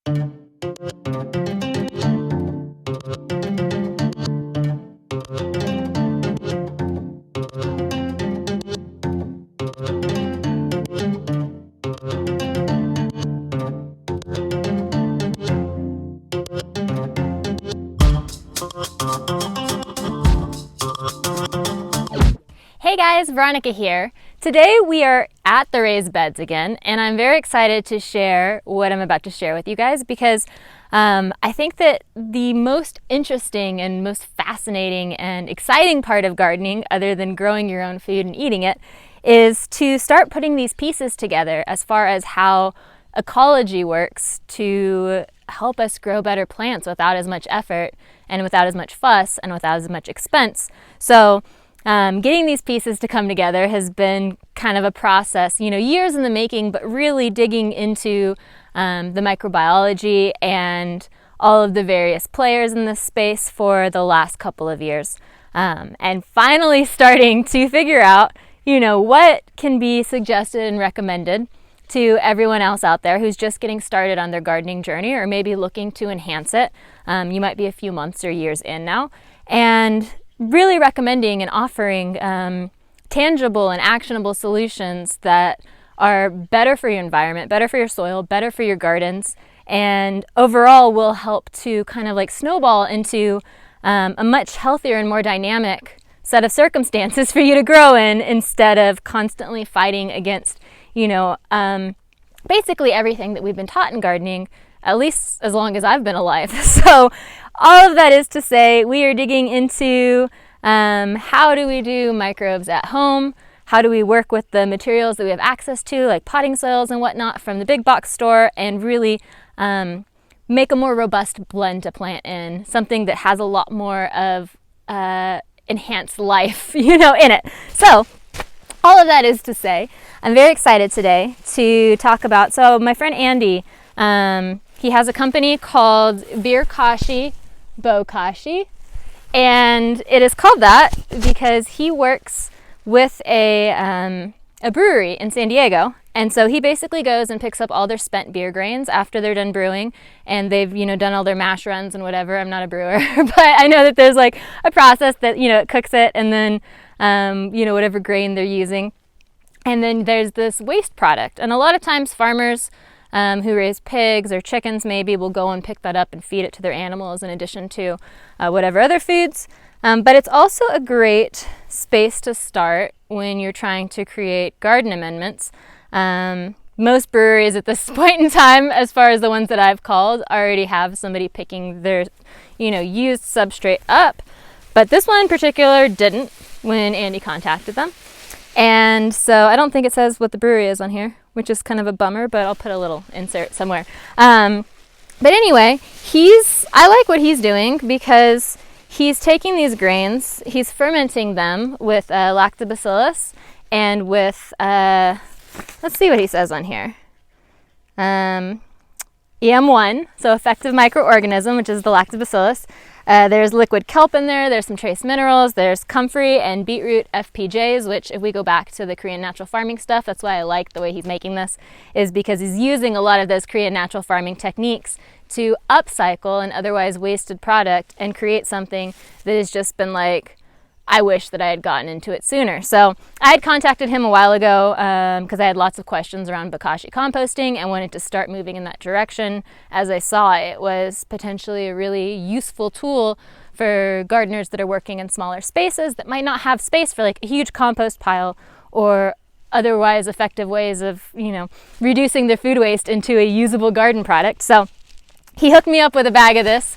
Hey guys, Veronica here. Today we are at the raised beds again, and I'm very excited to share what I'm about to share with you guys because I think that the most interesting and most fascinating and exciting part of gardening, other than growing your own food and eating it, is to start putting these pieces together as far as how ecology works to help us grow better plants without as much effort and without as much fuss and without as much expense. So getting these pieces to come together has been kind of a process, years in the making, but really digging into the microbiology and all of the various players in this space for the last couple of years. And finally starting to figure out, what can be suggested and recommended to everyone else out there who's just getting started on their gardening journey or maybe looking to enhance it. You might be a few months or years in now. And really recommending and offering tangible and actionable solutions that are better for your environment, better for your soil, better for your gardens, and overall will help to kind of like snowball into a much healthier and more dynamic set of circumstances for you to grow in instead of constantly fighting against, basically everything that we've been taught in gardening, at least as long as I've been alive. So all of that is to say, we are digging into how do we do microbes at home? How do we work with the materials that we have access to, like potting soils and whatnot from the big box store, and really make a more robust blend to plant in, something that has a lot more of enhanced life, in it. So all of that is to say, I'm very excited today to talk about, so my friend Andy, he has a company called BierKashi Bokashi, and it is called that because he works with a brewery in San Diego, and so he basically goes and picks up all their spent beer grains after they're done brewing, and they've done all their mash runs and whatever. I'm not a brewer, but I know that there's like a process that it cooks it, and then whatever grain they're using, and then there's this waste product, and a lot of times farmers who raise pigs or chickens maybe will go and pick that up and feed it to their animals in addition to whatever other foods. But it's also a great space to start when you're trying to create garden amendments. Most breweries at this point in time, as far as the ones that I've called, already have somebody picking their used substrate up. But this one in particular didn't when Andy contacted them. And so I don't think it says what the brewery is on here, which is kind of a bummer, but I'll put a little insert somewhere. But anyway, I like what he's doing because he's taking these grains, he's fermenting them with lactobacillus and with, let's see what he says on here. EM1, so effective microorganism, which is the lactobacillus. There's liquid kelp in there, there's some trace minerals, there's comfrey and beetroot FPJs, which if we go back to the Korean natural farming stuff, that's why I like the way he's making this, is because he's using a lot of those Korean natural farming techniques to upcycle an otherwise wasted product and create something that has just been like, I wish that I had gotten into it sooner. So I had contacted him a while ago because I had lots of questions around Bokashi composting and wanted to start moving in that direction, as I saw it was potentially a really useful tool for gardeners that are working in smaller spaces that might not have space for like a huge compost pile or otherwise effective ways of, reducing their food waste into a usable garden product. So he hooked me up with a bag of this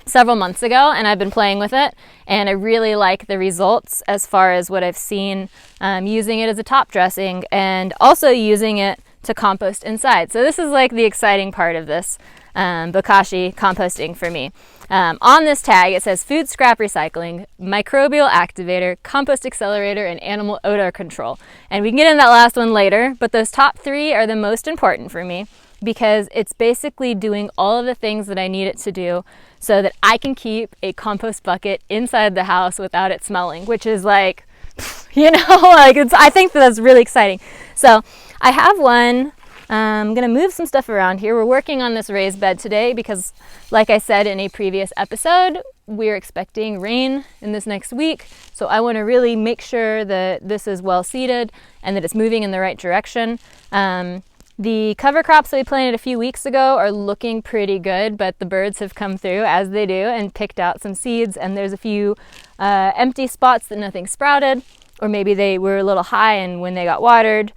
several months ago, and I've been playing with it, and I really like the results as far as what I've seen using it as a top dressing and also using it to compost inside. So this is like the exciting part of this Bokashi composting for me. On this tag it says food scrap recycling, microbial activator, compost accelerator, and animal odor control. And we can get into that last one later, but those top three are the most important for me, because it's basically doing all of the things that I need it to do so that I can keep a compost bucket inside the house without it smelling, which is I think that's really exciting. So I have one I'm gonna move some stuff around here. We're working on this raised bed today because, like I said in a previous episode, we're expecting rain in this next week. So I wanna really make sure that this is well seeded and that it's moving in the right direction. The cover crops that we planted a few weeks ago are looking pretty good, but the birds have come through, as they do, and picked out some seeds, and there's a few empty spots that nothing sprouted, or maybe they were a little high and when they got watered,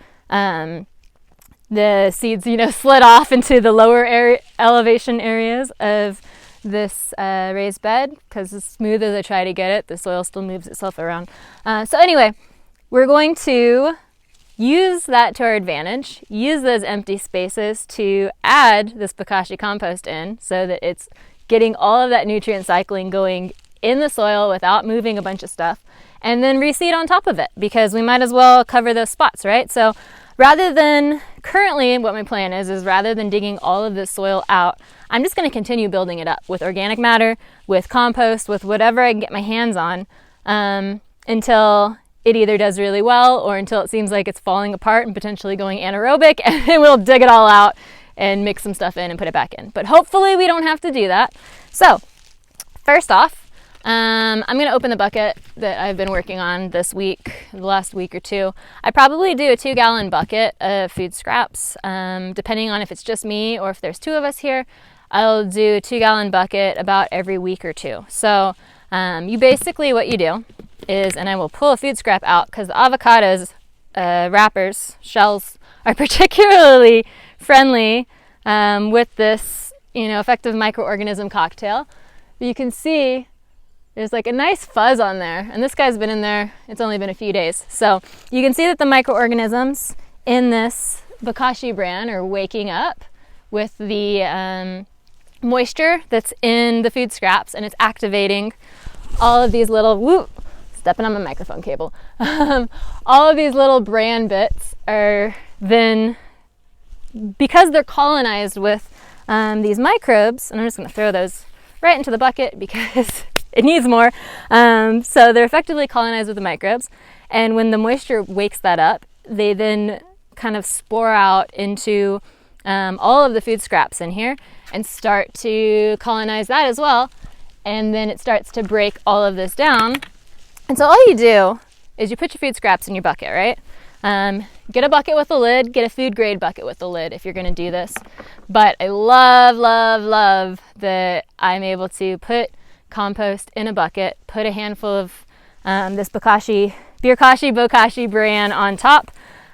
the seeds, slid off into the lower elevation areas of this raised bed, because as smooth as I try to get it, the soil still moves itself around. So anyway, we're going to use that to our advantage, use those empty spaces to add this Bokashi compost in so that it's getting all of that nutrient cycling going in the soil without moving a bunch of stuff, and then reseed on top of it, because we might as well cover those spots, right? So rather than, currently what my plan is rather than digging all of this soil out, I'm just going to continue building it up with organic matter, with compost, with whatever I can get my hands on, until it either does really well or until it seems like it's falling apart and potentially going anaerobic, and then we'll dig it all out and mix some stuff in and put it back in. But hopefully we don't have to do that. So first off, I'm going to open the bucket that I've been working on this week, the last week or two. I probably do a 2-gallon bucket of food scraps, depending on if it's just me or if there's 2 of us here. I'll do a 2-gallon bucket about every week or 2. So you basically, what you do is, and I will pull a food scrap out because the avocados, wrappers, shells are particularly friendly with this, effective microorganism cocktail. But you can see there's like a nice fuzz on there, and this guy's been in there, it's only been a few days. So you can see that the microorganisms in this Bokashi bran are waking up with the moisture that's in the food scraps, and it's activating all of these little, stepping on my microphone cable. All of these little bran bits are then, because they're colonized with these microbes, and I'm just going to throw those right into the bucket because it needs more. So they're effectively colonized with the microbes, and when the moisture wakes that up, they then kind of spore out into all of the food scraps in here and start to colonize that as well. And then it starts to break all of this down. And so all you do is you put your food scraps in your bucket, right? Get a bucket with a lid, get a food grade bucket with a lid if you're gonna do this. But I love that I'm able to put compost in a bucket, put a handful of this BierKashi Bokashi bran on top,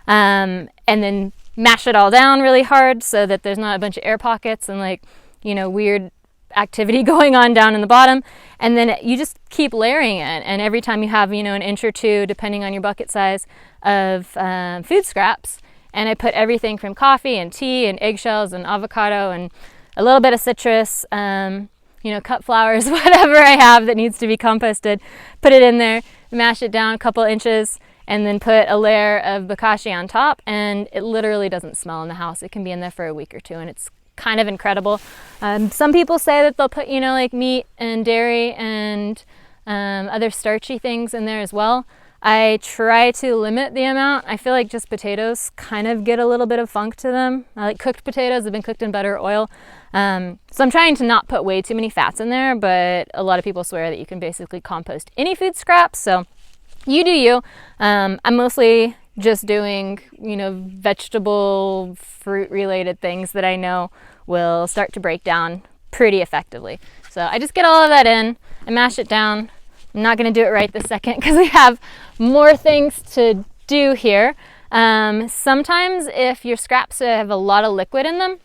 and then mash it all down really hard so that there's not a bunch of air pockets and weird activity going on down in the bottom. And then you just keep layering it, and every time you have an inch or 2, depending on your bucket size, of food scraps, and I put everything from coffee and tea and eggshells and avocado and a little bit of citrus, cut flowers, whatever I have that needs to be composted, put it in there, mash it down a couple inches, and then put a layer of Bokashi on top, and it literally doesn't smell in the house. It can be in there for a week or 2, and it's kind of incredible. Some people say that they'll put meat and dairy and other starchy things in there as well. I try to limit the amount. I feel like just potatoes kind of get a little bit of funk to them. I like cooked potatoes. They've been cooked in butter or oil. So I'm trying to not put way too many fats in there, but a lot of people swear that you can basically compost any food scraps. So you do you. I'm mostly just doing, vegetable, fruit related things that I know will start to break down pretty effectively. So I just get all of that in and mash it down. I'm not going to do it right this second because we have more things to do here. Sometimes if your scraps have a lot of liquid in them,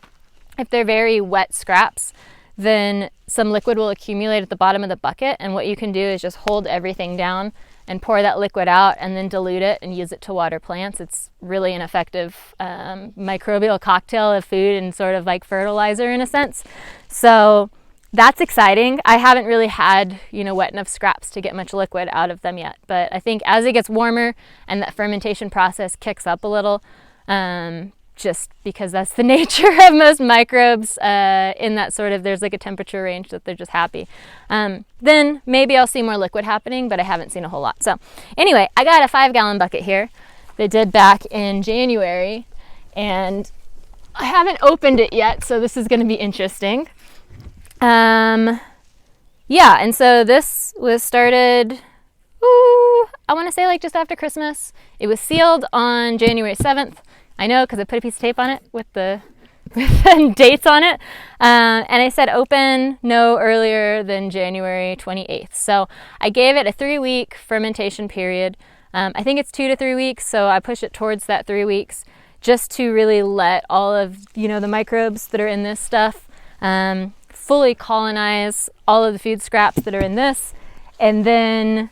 if they're very wet scraps, then some liquid will accumulate at the bottom of the bucket, and what you can do is just hold everything down and pour that liquid out and then dilute it and use it to water plants. It's really an effective microbial cocktail of food and sort of like fertilizer in a sense. So that's exciting. I haven't really had, wet enough scraps to get much liquid out of them yet. But I think as it gets warmer and that fermentation process kicks up a little, just because that's the nature of most microbes in that sort of, there's like a temperature range that they're just happy. Then maybe I'll see more liquid happening, but I haven't seen a whole lot. So anyway, I got a 5-gallon bucket here that did back in January, and I haven't opened it yet, so this is going to be interesting. Yeah, and so this was started, I want to say like just after Christmas. It was sealed on January 7th. I know because I put a piece of tape on it with the dates on it. And I said open no earlier than January 28th. So I gave it a 3-week fermentation period. I think it's 2 to 3 weeks, so I push it towards that 3 weeks just to really let all of, the microbes that are in this stuff fully colonize all of the food scraps that are in this. And then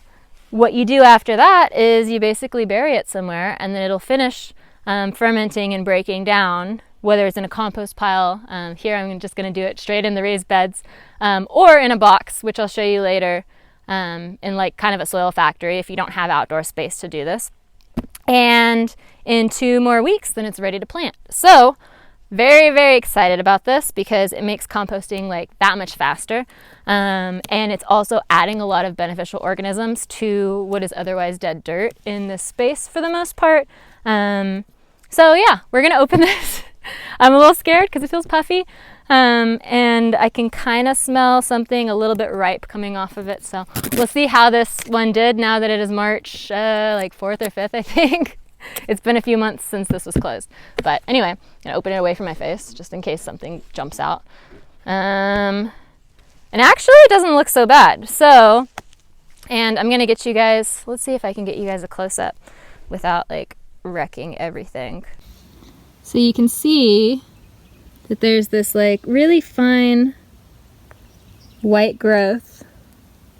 what you do after that is you basically bury it somewhere, and then it'll finish fermenting and breaking down, whether it's in a compost pile. Here I'm just going to do it straight in the raised beds, or in a box, which I'll show you later, in like kind of a soil factory if you don't have outdoor space to do this. And in 2 more weeks, then it's ready to plant. So very, very excited about this because it makes composting like that much faster. And it's also adding a lot of beneficial organisms to what is otherwise dead dirt in this space for the most part. So yeah, we're gonna open this. I'm a little scared because it feels puffy. And I can kind of smell something a little bit ripe coming off of it. So we'll see how this one did now that it is March, like 4th or 5th, I think. It's been a few months since this was closed. But anyway, I'm gonna open it away from my face just in case something jumps out. And actually it doesn't look so bad. So, and I'm gonna get you guys, let's see if I can get you guys a close-up without like wrecking everything. So you can see that there's this like really fine white growth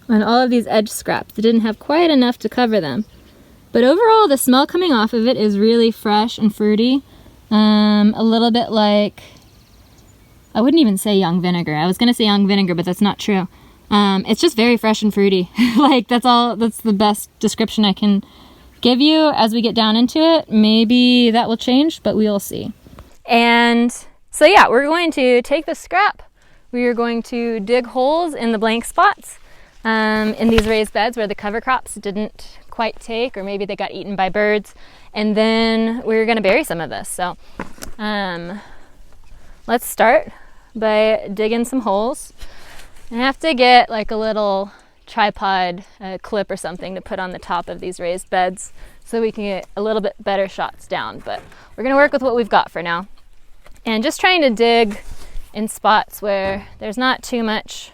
on all of these edge scraps that didn't have quite enough to cover them. But overall, the smell coming off of it is really fresh and fruity. A little bit like, I wouldn't even say young vinegar. I was gonna say young vinegar, but that's not true. It's just very fresh and fruity. Like that's the best description I can give you. As we get down into it, maybe that will change, but we'll see. And so yeah, we're going to take the scrap. We are going to dig holes in the blank spots in these raised beds where the cover crops didn't quite take, or maybe they got eaten by birds. And then we're going to bury some of this. So let's start by digging some holes. I have to get like a little tripod clip or something to put on the top of these raised beds so we can get a little bit better shots down. But we're going to work with what we've got for now. And just trying to dig in spots where there's not too much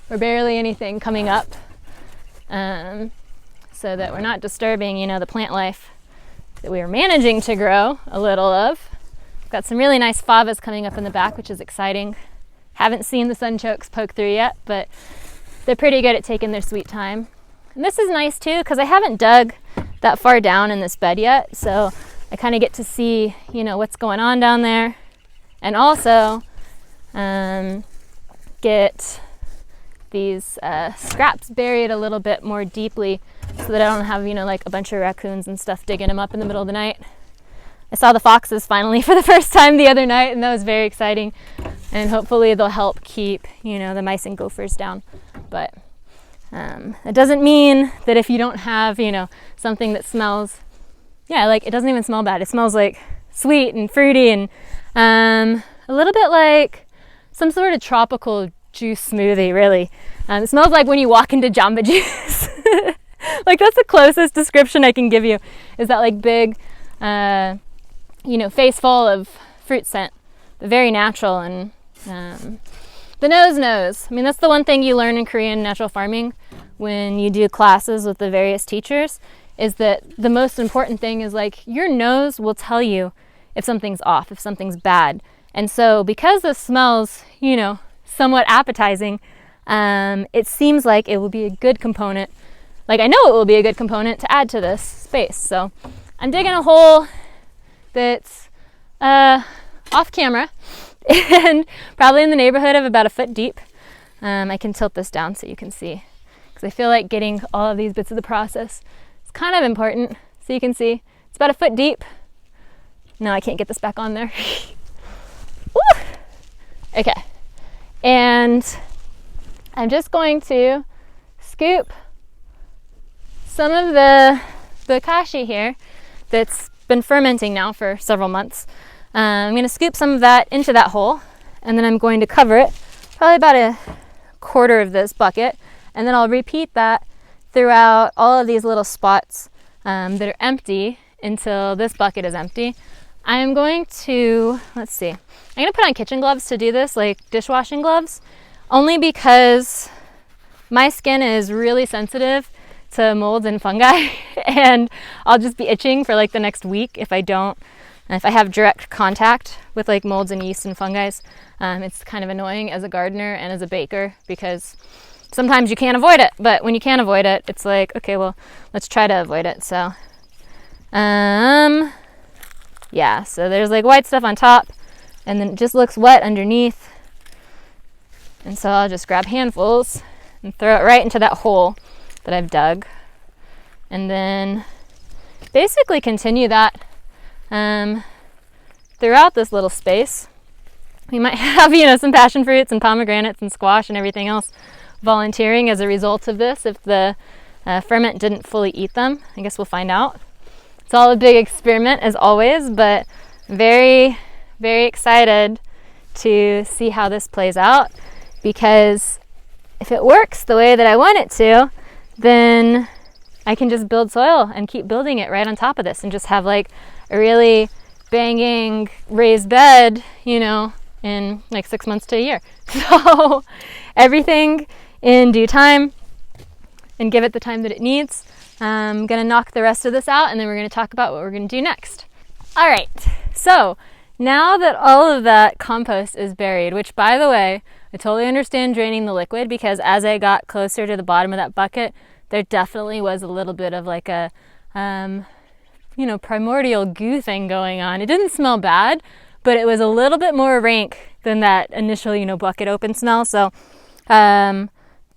or barely anything coming up, so that we're not disturbing, the plant life that we are managing to grow a little of. Got some really nice favas coming up in the back, which is exciting. Haven't seen the sunchokes poke through yet, but they're pretty good at taking their sweet time. And this is nice too, because I haven't dug that far down in this bed yet, so I kind of get to see, what's going on down there. And also get these scraps buried a little bit more deeply so that I don't have, like a bunch of raccoons and stuff digging them up in the middle of the night. I saw the foxes finally for the first time the other night, and that was very exciting. And hopefully they'll help keep, the mice and gophers down. But it doesn't mean that if you don't have, something that smells, like it doesn't even smell bad. It smells like sweet and fruity and a little bit like some sort of tropical juice smoothie, really. It smells like when you walk into Jamba Juice. Like that's the closest description I can give you, is that like big, face full of fruit scent, but very natural. And the nose knows. I mean, that's the one thing you learn in Korean natural farming when you do classes with the various teachers, is that the most important thing is like your nose will tell you if something's off, if something's bad. And so because this smells, somewhat appetizing, it seems like it will be a good component. Like I know it will be a good component to add to this space. So I'm digging a hole that's off camera and probably in the neighborhood of about 1 foot deep. I can tilt this down so you can see, because I feel like getting all of these bits of the process is kind of important. So you can see it's about 1 foot deep. No, I can't get this back on there. Woo! Okay. And I'm just going to scoop some of the Bokashi here that's been fermenting now for several months. I'm going to scoop some of that into that hole, and then I'm going to cover it, probably about a quarter of this bucket, and then I'll repeat that throughout all of these little spots that are empty until this bucket is empty. I am going to, let's see, I'm going to put on kitchen gloves to do this, like dishwashing gloves, only because my skin is really sensitive to molds and fungi, and I'll just be itching for like the next week if I have direct contact with like molds and yeast and fungi. It's kind of annoying as a gardener and as a baker because sometimes you can't avoid it, but when you can't avoid it, it's like, okay, well, let's try to avoid it. So, yeah, so there's like white stuff on top, and then it just looks wet underneath. And so I'll just grab handfuls and throw it right into that hole that I've dug. And then basically continue that throughout this little space. We might have, some passion fruits and pomegranates and squash and everything else volunteering as a result of this if the ferment didn't fully eat them. I guess we'll find out. It's all a big experiment as always, but very, very excited to see how this plays out, because if it works the way that I want it to, then I can just build soil and keep building it right on top of this and just have like a really banging raised bed, in like 6 months to a year. So everything in due time and give it the time that it needs. I'm going to knock the rest of this out, and then we're going to talk about what we're going to do next. All right, so now that all of that compost is buried, which by the way, I totally understand draining the liquid, because as I got closer to the bottom of that bucket, there definitely was a little bit of like a, primordial goo thing going on. It didn't smell bad, but it was a little bit more rank than that initial, bucket open smell. So,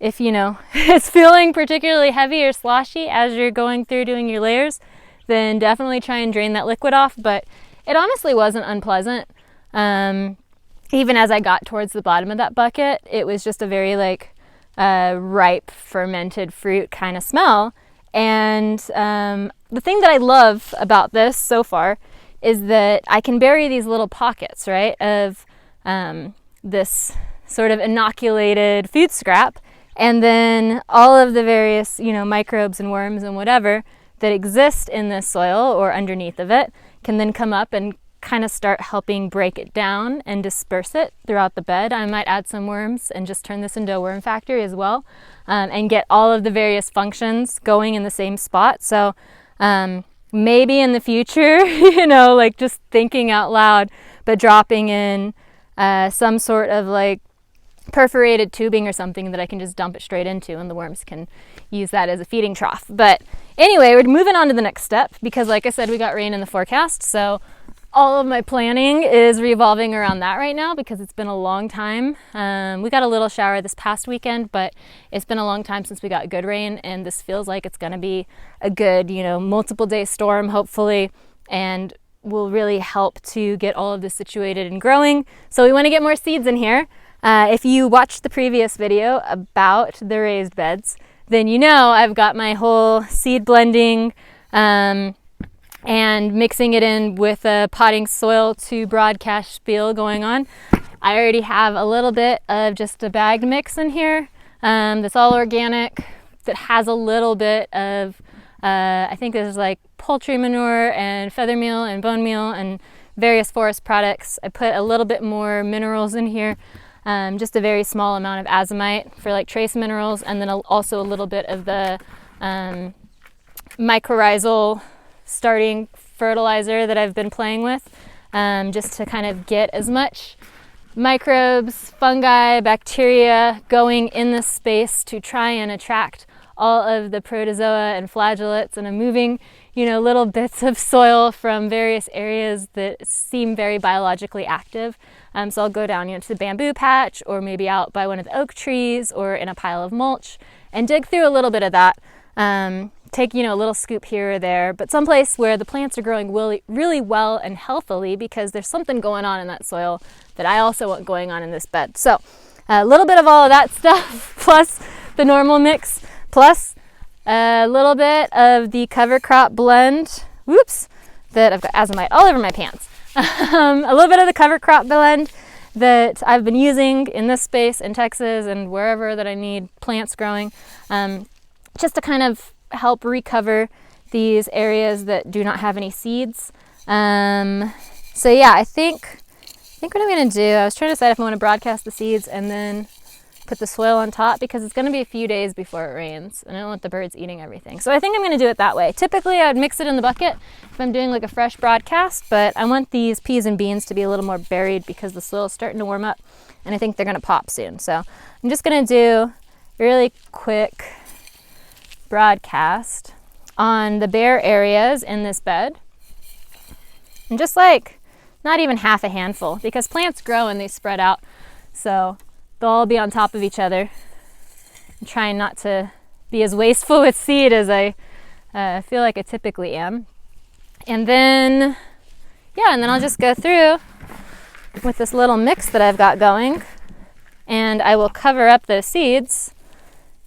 if it's feeling particularly heavy or sloshy as you're going through doing your layers, then definitely try and drain that liquid off. But it honestly wasn't unpleasant. Even as I got towards the bottom of that bucket, it was just a very ripe fermented fruit kind of smell. And the thing that I love about this so far is that I can bury these little pockets, right, of this sort of inoculated food scrap. And then all of the various, microbes and worms and whatever that exist in this soil or underneath of it can then come up and kind of start helping break it down and disperse it throughout the bed. I might add some worms and just turn this into a worm factory as well, and get all of the various functions going in the same spot. So maybe in the future, just thinking out loud, but dropping in some sort of perforated tubing or something that I can just dump it straight into, and the worms can use that as a feeding trough. But anyway, we're moving on to the next step, because like I said, we got rain in the forecast. So all of my planning is revolving around that right now, because it's been a long time. We got a little shower this past weekend, but it's been a long time since we got good rain, and this feels like it's going to be a good, multiple day storm, hopefully, and will really help to get all of this situated and growing. So we want to get more seeds in here. If you watched the previous video about the raised beds, then I've got my whole seed blending and mixing it in with a potting soil to broadcast spiel going on. I already have a little bit of just a bagged mix in here that's all organic, that has a little bit of, I think this is like poultry manure and feather meal and bone meal and various forest products. I put a little bit more minerals in here. Just a very small amount of azomite for trace minerals, and then also a little bit of the mycorrhizal starting fertilizer that I've been playing with, just to kind of get as much microbes, fungi, bacteria going in this space to try and attract all of the protozoa and flagellates. And I'm moving, little bits of soil from various areas that seem very biologically active. So I'll go down, to the bamboo patch, or maybe out by one of the oak trees, or in a pile of mulch, and dig through a little bit of that. Take, a little scoop here or there, but someplace where the plants are growing really, really well and healthily, because there's something going on in that soil that I also want going on in this bed. So a little bit of all of that stuff, plus the normal mix, plus a little bit of the cover crop blend, that I've got azomite all over my pants. A little bit of the cover crop blend that I've been using in this space in Texas and wherever that I need plants growing, just to kind of help recover these areas that do not have any seeds. So yeah, I think what I'm going to do, I was trying to decide if I want to broadcast the seeds and then put the soil on top, because it's going to be a few days before it rains and I don't want the birds eating everything. So I think I'm going to do it that way. Typically I would mix it in the bucket if I'm doing like a fresh broadcast, but I want these peas and beans to be a little more buried because the soil is starting to warm up and I think they're going to pop soon. So I'm just going to do a really quick broadcast on the bare areas in this bed. And just like not even half a handful, because plants grow and they spread out. So they'll all be on top of each other. I'm trying not to be as wasteful with seed as I feel like I typically am. And then I'll just go through with this little mix that I've got going, and I will cover up those seeds,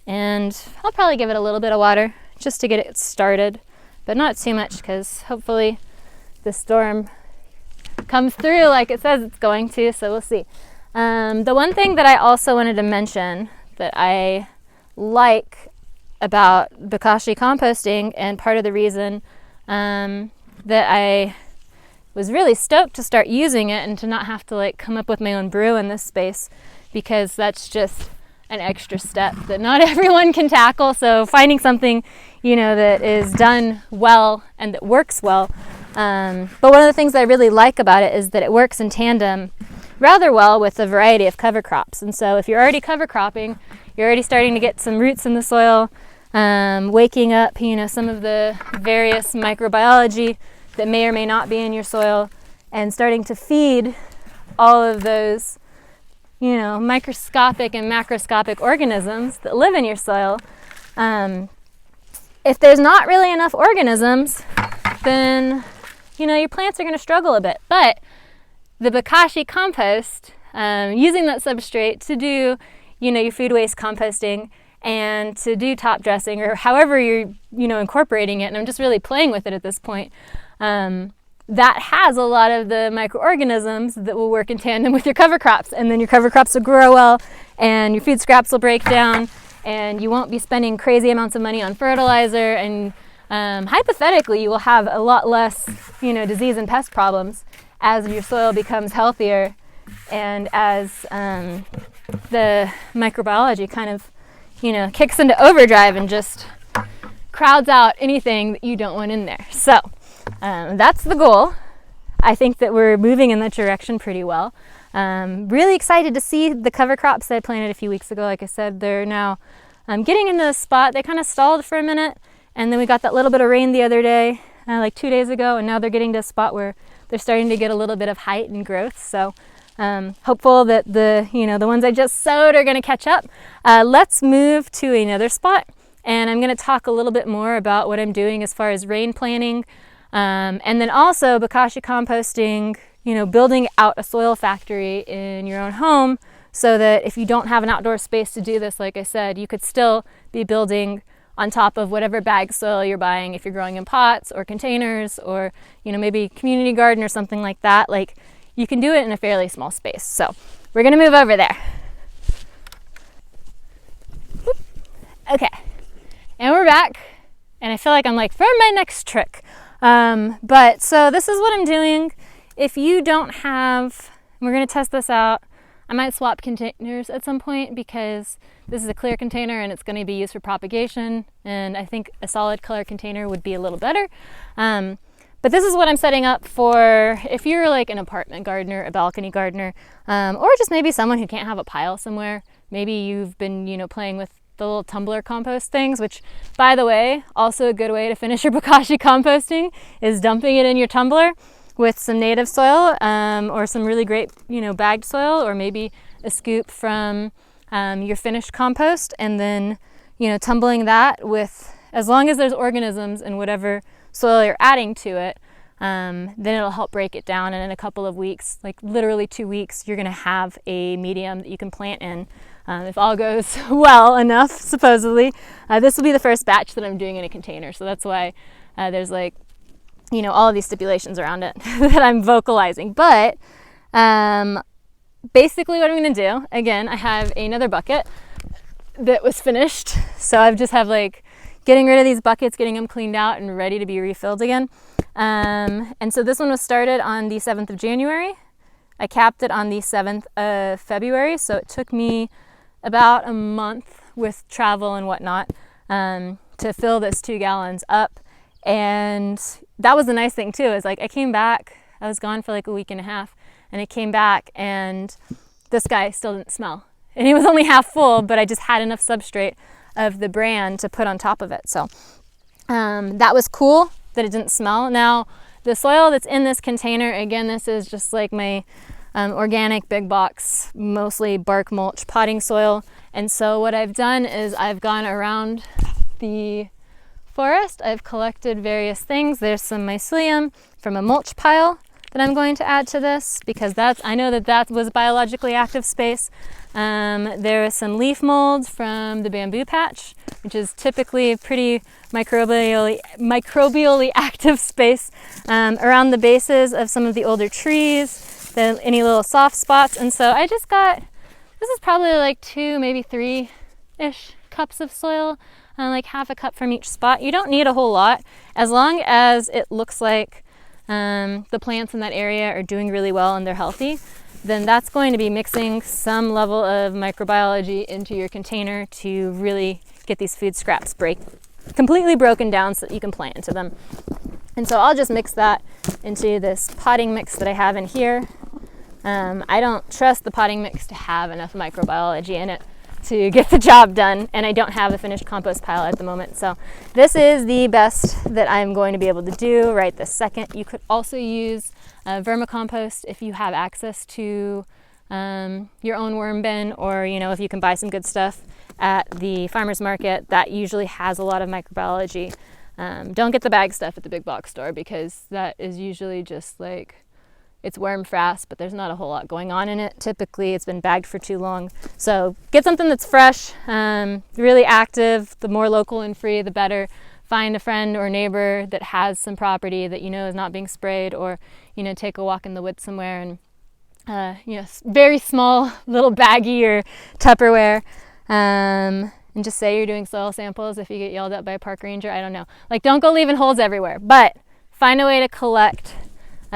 and I'll probably give it a little bit of water just to get it started, but not too much, because hopefully the storm comes through like it says it's going to, so we'll see. The one thing that I also wanted to mention that I like about Bokashi composting, and part of the reason that I was really stoked to start using it and to not have to like come up with my own brew in this space, because that's just an extra step that not everyone can tackle. So finding something, that is done well and that works well. But one of the things that I really like about it is that it works in tandem rather well with a variety of cover crops. And so if you're already cover cropping, you're already starting to get some roots in the soil, waking up, some of the various microbiology that may or may not be in your soil, and starting to feed all of those, microscopic and macroscopic organisms that live in your soil. If there's not really enough organisms, then your plants are going to struggle a bit. But the Bokashi compost, using that substrate to do, your food waste composting and to do top dressing, or however you're, incorporating it, and I'm just really playing with it at this point, that has a lot of the microorganisms that will work in tandem with your cover crops, and then your cover crops will grow well and your food scraps will break down and you won't be spending crazy amounts of money on fertilizer, and hypothetically you will have a lot less disease and pest problems as your soil becomes healthier and as the microbiology kind of kicks into overdrive and just crowds out anything that you don't want in there. So that's the goal. I think that we're moving in that direction pretty well. Really excited to see the cover crops that I planted a few weeks ago. Like I said, they're now getting into a spot. They kind of stalled for a minute, and then we got that little bit of rain the other day, like 2 days ago, and now they're getting to a spot where they're starting to get a little bit of height and growth. So hopeful that the ones I just sowed are going to catch up. Let's move to another spot, and I'm going to talk a little bit more about what I'm doing as far as rain planning, and then also Bokashi composting, building out a soil factory in your own home, so that if you don't have an outdoor space to do this, like I said, you could still be building on top of whatever bag soil you're buying if you're growing in pots or containers, or maybe community garden or something like that. Like, you can do it in a fairly small space. So we're gonna move over there. Whoop. Okay, and we're back, and I feel like I'm like for my next trick. But so this is what I'm doing. If you don't have, we're gonna test this out. I might swap containers at some point, because this is a clear container and it's going to be used for propagation, and I think a solid color container would be a little better. But this is what I'm setting up for if you're like an apartment gardener, a balcony gardener, or just maybe someone who can't have a pile somewhere. Maybe you've been, playing with the little tumbler compost things, which, by the way, also a good way to finish your Bokashi composting is dumping it in your tumbler with some native soil, or some really great, bagged soil, or maybe a scoop from your finished compost, and then, tumbling that with, as long as there's organisms in whatever soil you're adding to it, then it'll help break it down. And in a couple of weeks, like literally 2 weeks, you're gonna have a medium that you can plant in. If all goes well enough, supposedly. This will be the first batch that I'm doing in a container, so that's why there's like you know, all of these stipulations around it that I'm vocalizing. But basically what I'm going to do, again, I have another bucket that was finished. So I've just have like getting rid of these buckets, getting them cleaned out and ready to be refilled again. And so this one was started on the 7th of January. I capped it on the 7th of February. So it took me about a month with travel and whatnot to fill this 2 gallons up. And that was the nice thing too, is like I came back, I was gone for like a week and a half, and I came back and this guy still didn't smell. And he was only half full, but I just had enough substrate of the brand to put on top of it. So that was cool that it didn't smell. Now, the soil that's in this container, again, this is just like my organic big box, mostly bark mulch potting soil. And so what I've done is I've gone around the forest. I've collected various things. There's some mycelium from a mulch pile that I'm going to add to this because I know that was biologically active space. There is some leaf mold from the bamboo patch, which is typically a pretty microbially active space around the bases of some of the older trees, any little soft spots. And so I just got, this is probably like 2, maybe 3-ish cups of soil, like half a cup from each spot. You don't need a whole lot, as long as it looks like the plants in that area are doing really well and they're healthy. Then that's going to be mixing some level of microbiology into your container to really get these food scraps completely broken down so that you can plant into them. And so I'll just mix that into this potting mix that I have in here. I don't trust the potting mix to have enough microbiology in it to get the job done, and I don't have a finished compost pile at the moment. So this is the best that I'm going to be able to do right this second. You could also use vermicompost if you have access to your own worm bin, or you know, if you can buy some good stuff at the farmer's market that usually has a lot of microbiology. Don't get the bag stuff at the big box store because that is usually just like, it's worm frass, but there's not a whole lot going on in it. Typically, it's been bagged for too long. So get something that's fresh, really active. The more local and free, the better. Find a friend or neighbor that has some property that you know is not being sprayed, or you know, take a walk in the woods somewhere and you know, very small little baggie or Tupperware, and just say you're doing soil samples if you get yelled at by a park ranger. I don't know. Like, don't go leaving holes everywhere, but find a way to collect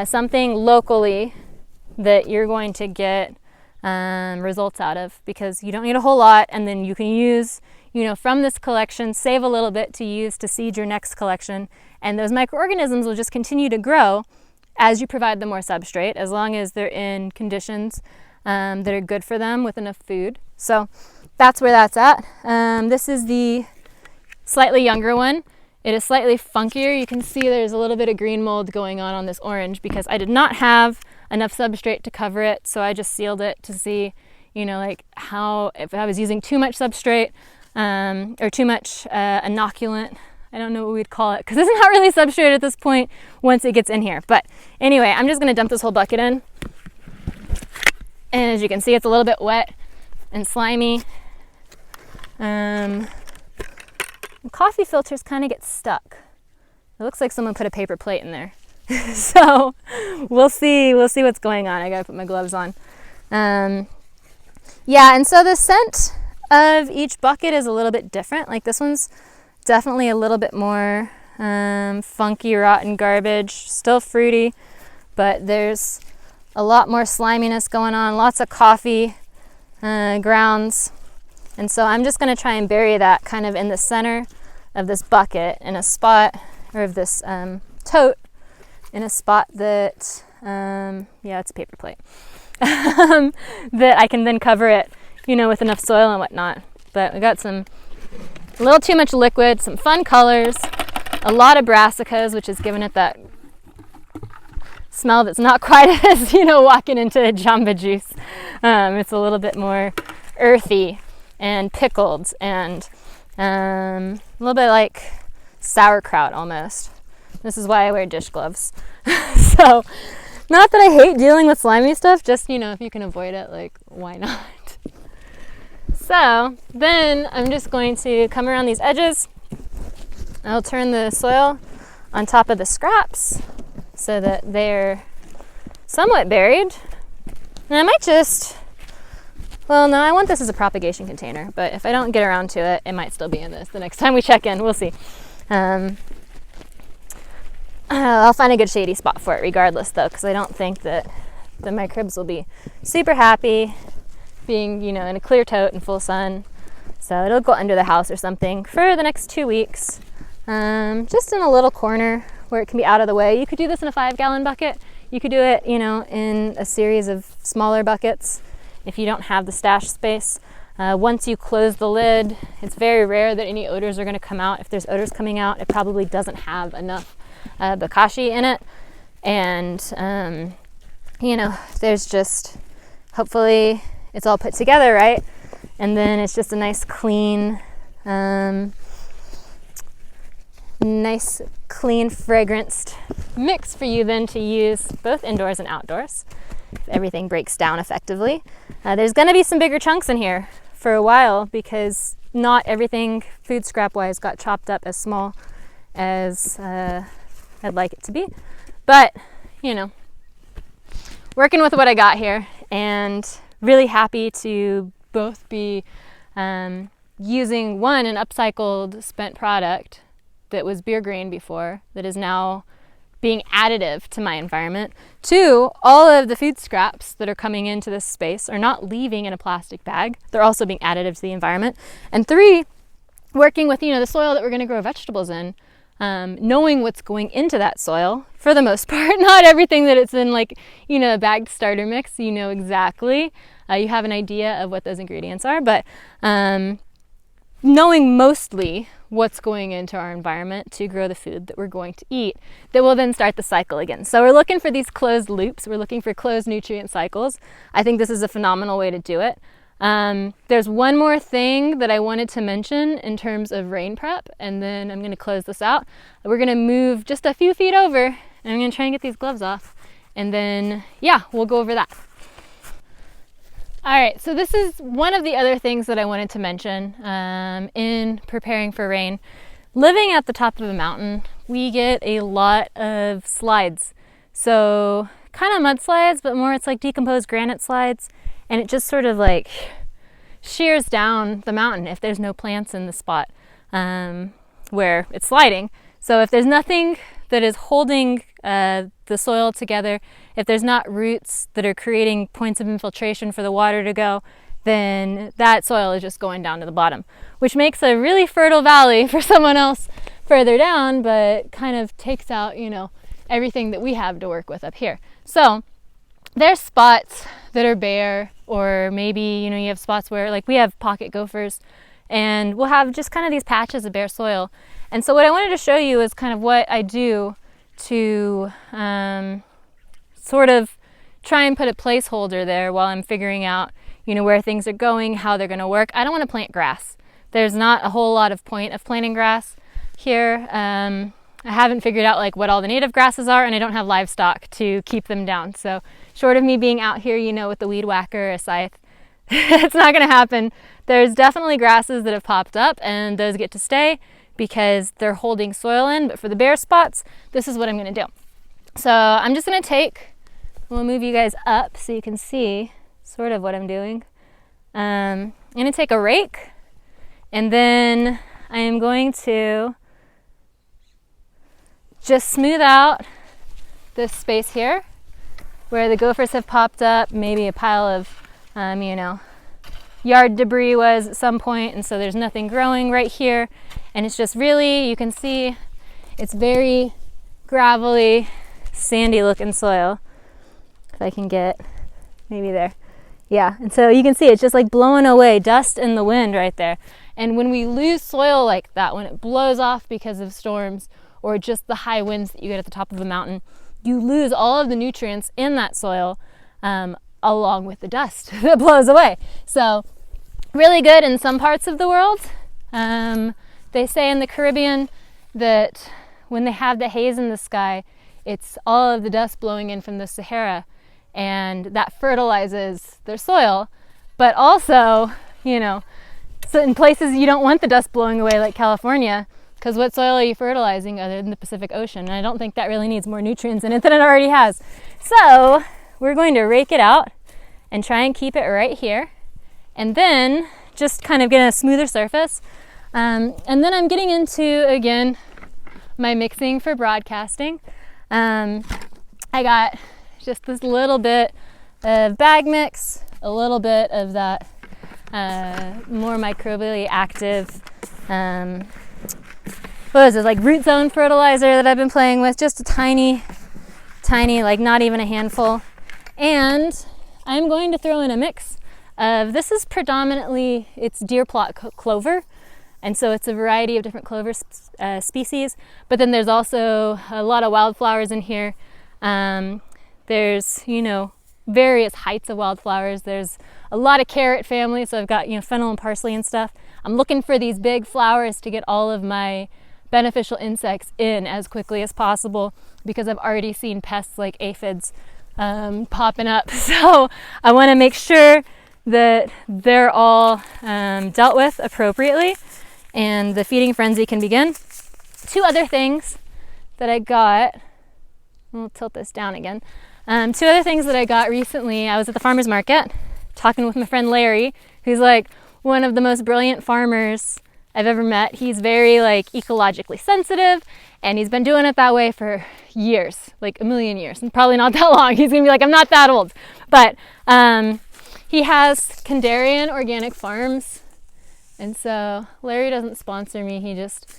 something locally that you're going to get results out of, because you don't need a whole lot, and then you can use, you know, from this collection, save a little bit to use to seed your next collection, and those microorganisms will just continue to grow as you provide them more substrate, as long as they're in conditions that are good for them with enough food. So that's where that's at. This is the slightly younger one. It is slightly funkier. You can see there's a little bit of green mold going on this orange because I did not have enough substrate to cover it. So I just sealed it to see, you know, like how, if I was using too much substrate or too much inoculant. I don't know what we'd call it because it's not really substrate at this point once it gets in here. But anyway, I'm just going to dump this whole bucket in. And as you can see, it's a little bit wet and slimy. The coffee filters kind of get stuck. It looks like someone put a paper plate in there. So we'll see what's going on. I gotta put my gloves on. Yeah, and so the scent of each bucket is a little bit different. Like this one's definitely a little bit more funky, rotten garbage, still fruity, but there's a lot more sliminess going on, lots of coffee grounds. And so I'm just going to try and bury that kind of in the center of this bucket in a spot, or of this tote, in a spot that, yeah, it's a paper plate, that I can then cover it, you know, with enough soil and whatnot. But we got a little too much liquid, some fun colors, a lot of brassicas, which has given it that smell that's not quite as, you know, walking into Jamba Juice. It's a little bit more earthy and pickled, and a little bit like sauerkraut almost. This is why I wear dish gloves. So, not that I hate dealing with slimy stuff, just, you know, if you can avoid it, like, why not? So, then I'm just going to come around these edges. I'll turn the soil on top of the scraps so that they're somewhat buried. And I might just, well, no, I want this as a propagation container, but if I don't get around to it, it might still be in this the next time we check in. We'll see. I'll find a good shady spot for it regardless, though, because I don't think that the microbes will be super happy being, in a clear tote in full sun. So it'll go under the house or something for the next 2 weeks, just in a little corner where it can be out of the way. You could do this in a 5-gallon bucket. You could do it, in a series of smaller buckets if you don't have the stash space. Once you close the lid, it's very rare that any odors are going to come out. If there's odors coming out, it probably doesn't have enough Bokashi in it. And, there's just, hopefully it's all put together, right? And then it's just a nice clean, fragranced mix for you then to use both indoors and outdoors if everything breaks down effectively. There's going to be some bigger chunks in here for a while because not everything food scrap wise got chopped up as small as I'd like it to be. But, working with what I got here, and really happy to both be using an upcycled spent product that was beer grain before that is now being additive to my environment. 2, all of the food scraps that are coming into this space are not leaving in a plastic bag. They're also being additive to the environment. And 3, working with, the soil that we're going to grow vegetables in, knowing what's going into that soil for the most part, not everything that it's in, a bagged starter mix, exactly. You have an idea of what those ingredients are, but knowing mostly what's going into our environment to grow the food that we're going to eat, that will then start the cycle again. So we're looking for these closed loops. We're looking for closed nutrient cycles. I think this is a phenomenal way to do it. There's one more thing that I wanted to mention in terms of rain prep, and then I'm going to close this out. We're going to move just a few feet over, and I'm going to try and get these gloves off, and then, we'll go over that. All right, so this is one of the other things that I wanted to mention in preparing for rain. Living at the top of a mountain, we get a lot of slides. So kind of mudslides, but more it's like decomposed granite slides. And it just sort of shears down the mountain if there's no plants in the spot where it's sliding. So if there's nothing that is holding the soil together, if there's not roots that are creating points of infiltration for the water to go, then that soil is just going down to the bottom, which makes a really fertile valley for someone else further down, but kind of takes out, everything that we have to work with up here. So there's spots that are bare, or maybe, you have spots where, we have pocket gophers, and we'll have just kind of these patches of bare soil. And so what I wanted to show you is kind of what I do to sort of try and put a placeholder there while I'm figuring out, where things are going, how they're going to work. I don't want to plant grass. There's not a whole lot of point of planting grass here. I haven't figured out what all the native grasses are, and I don't have livestock to keep them down. So short of me being out here, with the weed whacker or a scythe, it's not going to happen. There's definitely grasses that have popped up, and those get to stay because they're holding soil in. But for the bare spots, this is what I'm going to do. So I'm just going to we'll move you guys up so you can see sort of what I'm doing. I'm going to take a rake, and then I am going to just smooth out this space here where the gophers have popped up, maybe a pile of, yard debris was at some point, and so there's nothing growing right here. And it's just really, you can see, it's very gravelly, sandy looking soil. If I can get maybe there. Yeah, and so you can see it's just blowing away, dust in the wind right there. And when we lose soil like that, when it blows off because of storms or just the high winds that you get at the top of a mountain, you lose all of the nutrients in that soil along with the dust that blows away. So really good in some parts of the world. They say in the Caribbean that when they have the haze in the sky, it's all of the dust blowing in from the Sahara, and that fertilizes their soil. But also, so in places you don't want the dust blowing away like California, Because what soil are you fertilizing other than the Pacific Ocean? And I don't think that really needs more nutrients in it than it already has. So we're going to rake it out and try and keep it right here. And then just kind of get a smoother surface. And then I'm getting into, again, my mixing for broadcasting. I got just this little bit of bag mix, a little bit of that more microbially active, what is it, like root zone fertilizer that I've been playing with, just a tiny, like not even a handful. And I'm going to throw in a mix of, this is predominantly, it's deer plot clover. And so it's a variety of different clover species, but then there's also a lot of wildflowers in here. There's, various heights of wildflowers. There's a lot of carrot family, so I've got, fennel and parsley and stuff. I'm looking for these big flowers to get all of my beneficial insects in as quickly as possible, because I've already seen pests like aphids popping up. So I want to make sure that they're all dealt with appropriately and the feeding frenzy can begin. Two other things that I got, I'll tilt this down again. Two other things that I got recently. I was at the farmer's market talking with my friend Larry, who's like one of the most brilliant farmers I've ever met. He's very ecologically sensitive, and he's been doing it that way for years, like a million years, and probably not that long. He's gonna be like, I'm not that old. But he has Kandarian organic farms, and so Larry doesn't sponsor me. He just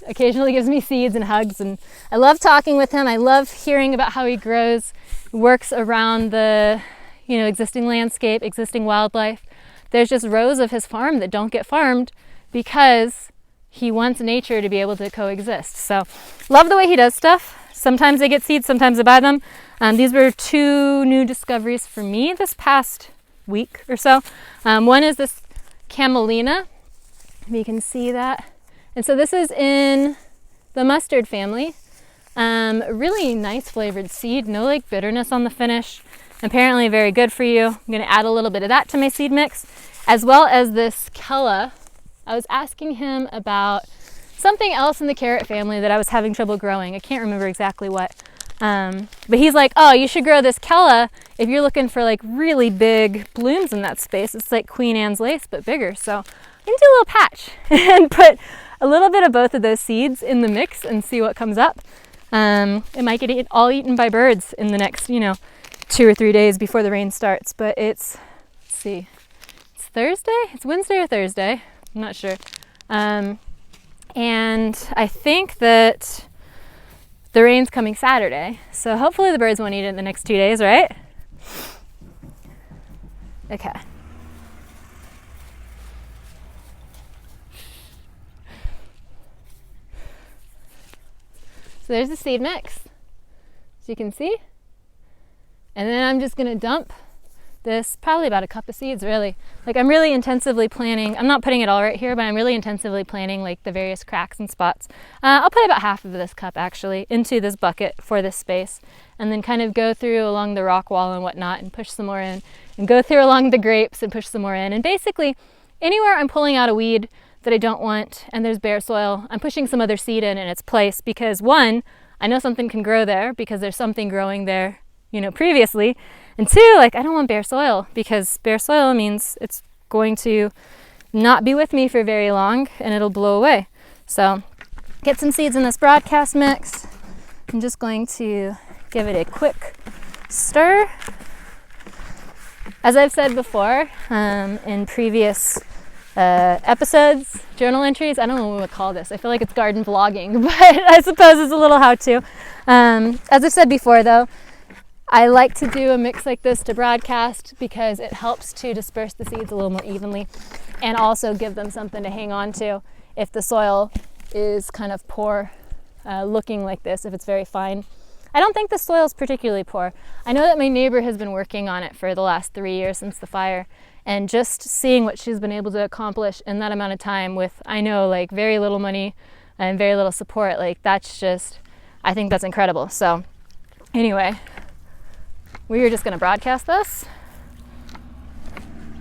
occasionally gives me seeds and hugs, and I love talking with him. I love hearing about how he grows, works around the existing landscape, existing wildlife. There's just rows of his farm that don't get farmed because he wants nature to be able to coexist. So love the way he does stuff. Sometimes I get seeds, sometimes I buy them. These were two new discoveries for me this past week or so. One is this camelina, if you can see that. And so this is in the mustard family. Really nice flavored seed, no bitterness on the finish. Apparently very good for you. I'm gonna add a little bit of that to my seed mix, as well as this Kella. I was asking him about something else in the carrot family that I was having trouble growing. I can't remember exactly what. But he's like, oh, you should grow this Kella if you're looking for really big blooms in that space. It's like Queen Anne's lace, but bigger. So I'm gonna do a little patch and put a little bit of both of those seeds in the mix and see what comes up. It might get all eaten by birds in the next, 2 or 3 days before the rain starts. But let's see, it's Thursday? It's Wednesday or Thursday? I'm not sure. And I think that the rain's coming Saturday. So hopefully the birds won't eat it in the next 2 days, right? Okay. So there's the seed mix, as you can see. And then I'm just gonna dump this, probably about a cup of seeds, really. I'm really intensively planning, I'm not putting it all right here, but I'm really intensively planning the various cracks and spots. I'll put about half of this cup actually into this bucket for this space, and then kind of go through along the rock wall and whatnot and push some more in, and go through along the grapes and push some more in. And basically, anywhere I'm pulling out a weed that I don't want and there's bare soil, I'm pushing some other seed in its place, because one, I know something can grow there because there's something growing there, previously. And two, I don't want bare soil, because bare soil means it's going to not be with me for very long and it'll blow away. So get some seeds in this broadcast mix. I'm just going to give it a quick stir. As I've said before in previous episodes, journal entries, I don't know what we would call this. I feel like it's garden vlogging, but I suppose it's a little how-to. As I've said before though, I like to do a mix like this to broadcast because it helps to disperse the seeds a little more evenly and also give them something to hang on to if the soil is kind of poor looking like this, if it's very fine. I don't think the soil is particularly poor. I know that my neighbor has been working on it for the last 3 years since the fire, and just seeing what she's been able to accomplish in that amount of time with, I know, very little money and very little support, that's just, I think that's incredible. So anyway, we are just going to broadcast this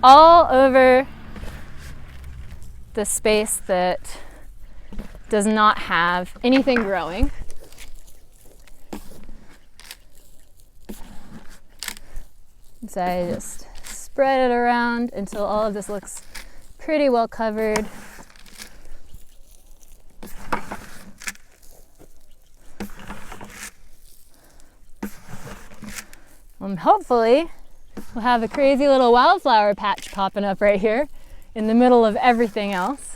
all over the space that does not have anything growing. So I just spread it around until all of this looks pretty well covered. Hopefully we'll have a crazy little wildflower patch popping up right here in the middle of everything else.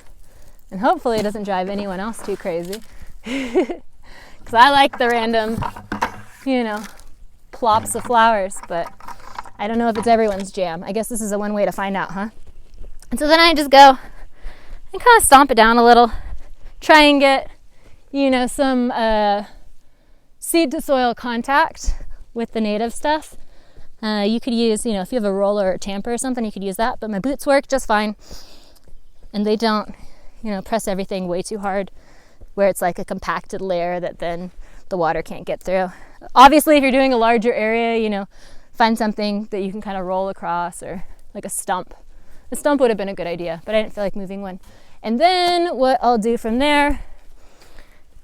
And hopefully it doesn't drive anyone else too crazy. Because I like the random, plops of flowers, but I don't know if it's everyone's jam. I guess this is a one way to find out, huh? And so then I just go and kind of stomp it down a little, try and get, some seed to soil contact with the native stuff. You could use, if you have a roller or a tamper or something, you could use that, but my boots work just fine. And they don't, press everything way too hard where it's like a compacted layer that then the water can't get through. Obviously, if you're doing a larger area, find something that you can kind of roll across, or like a stump. A stump would have been a good idea, but I didn't feel like moving one. And then what I'll do from there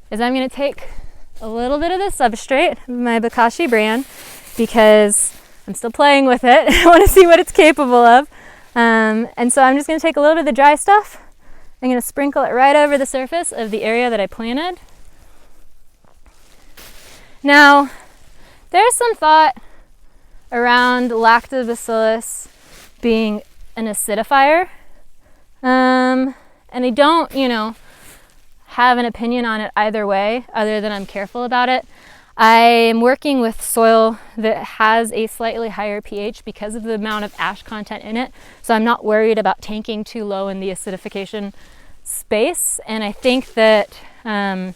is I'm going to take a little bit of the substrate, my Bokashi brand, because I'm still playing with it. I want to see what it's capable of. And so I'm just going to take a little bit of the dry stuff. I'm going to sprinkle it right over the surface of the area that I planted. Now, there's some thought around lactobacillus being an acidifier. And I don't, have an opinion on it either way, other than I'm careful about it. I am working with soil that has a slightly higher pH because of the amount of ash content in it. So I'm not worried about tanking too low in the acidification space. And I think that as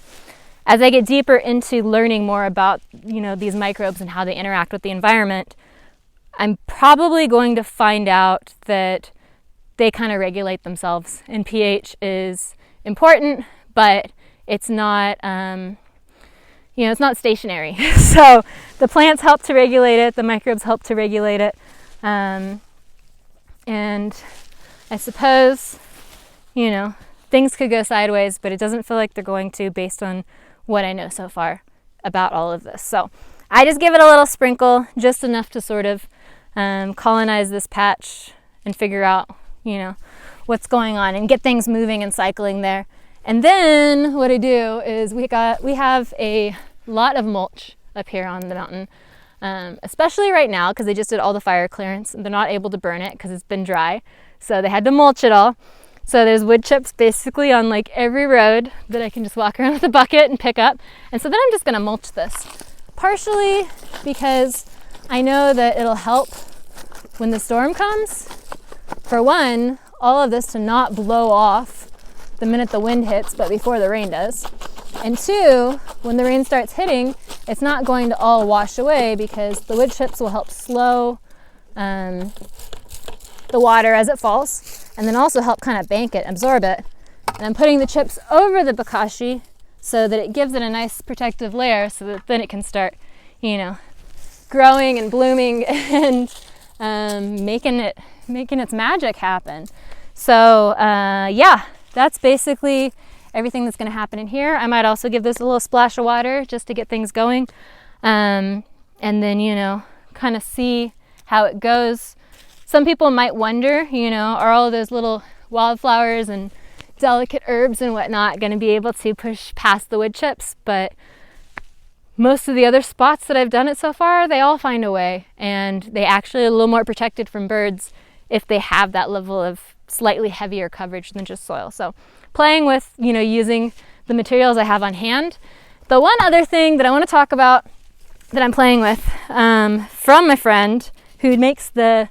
I get deeper into learning more about, these microbes and how they interact with the environment, I'm probably going to find out that they kind of regulate themselves, and pH is important, but it's not, it's not stationary. So the plants help to regulate it, the microbes help to regulate it, and I suppose, things could go sideways, but it doesn't feel like they're going to based on what I know so far about all of this. So I just give it a little sprinkle, just enough to sort of colonize this patch and figure out, what's going on and get things moving and cycling there. And then what I do is we have a lot of mulch up here on the mountain, especially right now because they just did all the fire clearance and they're not able to burn it because it's been dry. So they had to mulch it all. So there's wood chips basically on like every road that I can just walk around with a bucket and pick up. And so then I'm just going to mulch this, partially because I know that it'll help when the storm comes. For one, all of this to not blow off the minute the wind hits, but before the rain does. And two, when the rain starts hitting, it's not going to all wash away because the wood chips will help slow the water as it falls, and then also help kind of bank it, absorb it. And I'm putting the chips over the Bokashi so that it gives it a nice protective layer so that then it can start, growing and blooming and making its magic happen. So that's basically everything that's going to happen in here. I might also give this a little splash of water just to get things going, and then kind of see how it goes. Some people might wonder, are all of those little wildflowers and delicate herbs and whatnot going to be able to push past the wood chips? But most of the other spots that I've done it so far, they all find a way, and they actually are a little more protected from birds if they have that level of slightly heavier coverage than just soil. So playing with, using the materials I have on hand. The one other thing that I want to talk about that I'm playing with from my friend who makes the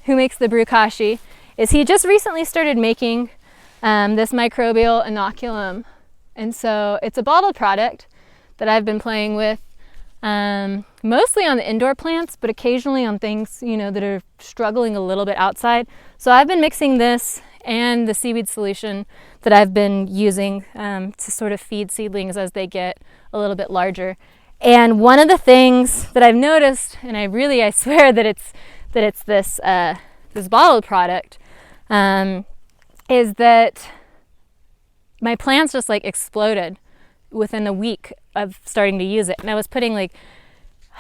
BrewKashi is he just recently started making this Microbial Inoculum. And so it's a bottled product that I've been playing with mostly on the indoor plants, but occasionally on things, that are struggling a little bit outside. So I've been mixing this and the seaweed solution that I've been using to sort of feed seedlings as they get a little bit larger. And one of the things that I've noticed, and I swear that it's this bottled product, is that my plants just like exploded within a week of starting to use it. And I was putting like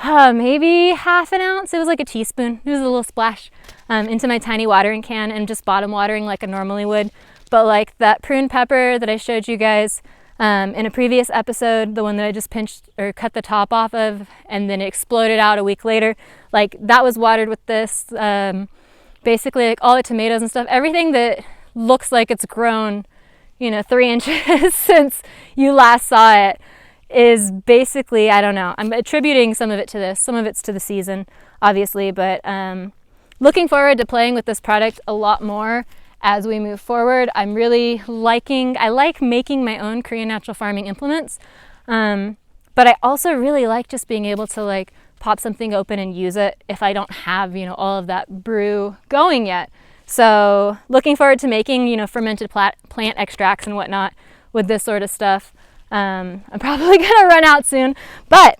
maybe half an ounce, it was like a teaspoon, it was a little splash, into my tiny watering can and just bottom watering like I normally would. But like that prune pepper that I showed you guys in a previous episode, the one that I just pinched or cut the top off of and then it exploded out a week later, like that was watered with this. Basically like all the tomatoes and stuff, everything that looks like it's grown, 3 inches since you last saw it is basically, I don't know, I'm attributing some of it to this, some of it's to the season, obviously, but looking forward to playing with this product a lot more as we move forward. I'm really I like making my own Korean natural farming implements, but I also really like just being able to like pop something open and use it if I don't have, all of that brew going yet. So looking forward to making, fermented plant extracts and whatnot with this sort of stuff. I'm probably gonna run out soon, but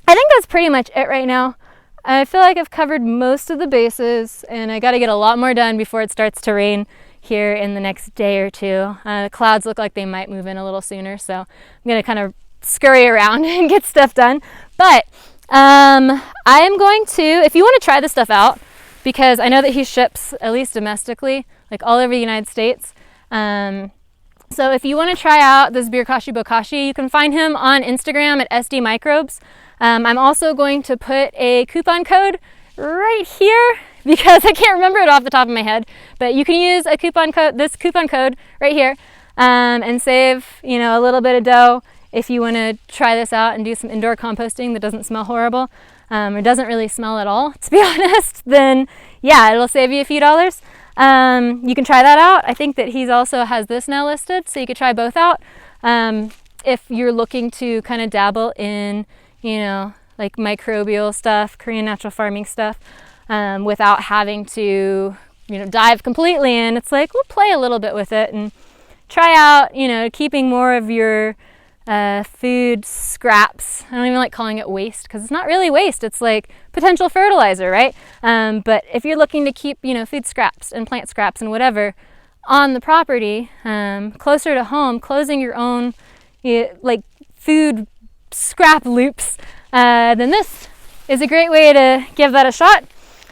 I think that's pretty much it right now. I feel like I've covered most of the bases and I gotta get a lot more done before it starts to rain here in the next day or two. The clouds look like they might move in a little sooner, so I'm gonna kind of scurry around and get stuff done. But I am going to, if you want to try this stuff out, because I know that he ships, at least domestically, like all over the United States. So if you want to try out this BierKashi Bokashi, you can find him on Instagram at SD Microbes. I'm also going to put a coupon code right here because I can't remember it off the top of my head, but you can use a coupon code, this coupon code right here, and save, a little bit of dough if you want to try this out and do some indoor composting that doesn't smell horrible, or doesn't really smell at all, to be honest, then yeah, it'll save you a few dollars. You can try that out. I think that he also has this now listed, so you could try both out. If you're looking to kind of dabble in, like microbial stuff, Korean natural farming stuff, without having to, dive completely in, it's like, we'll play a little bit with it and try out, keeping more of your food scraps. I don't even like calling it waste because it's not really waste. It's like potential fertilizer, right? But if you're looking to keep, food scraps and plant scraps and whatever on the property, closer to home, closing your own like food scrap loops, then this is a great way to give that a shot.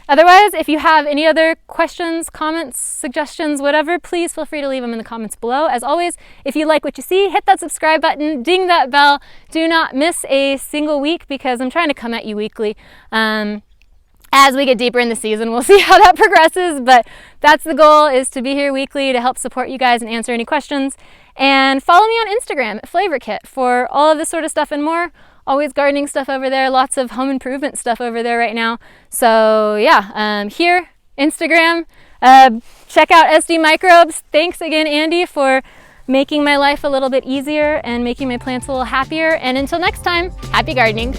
Otherwise, if you have any other questions, comments, suggestions, whatever, please feel free to leave them in the comments below. As always, if you like what you see, hit that subscribe button, ding that bell. Do not miss a single week because I'm trying to come at you weekly. As we get deeper in the season, we'll see how that progresses, but that's the goal, is to be here weekly to help support you guys and answer any questions. And follow me on Instagram at FlavorKit for all of this sort of stuff and more. Always gardening stuff over there, lots of home improvement stuff over there right now. So yeah, here, Instagram, check out SD Microbes. Thanks again, Andy, for making my life a little bit easier and making my plants a little happier. And until next time, happy gardening.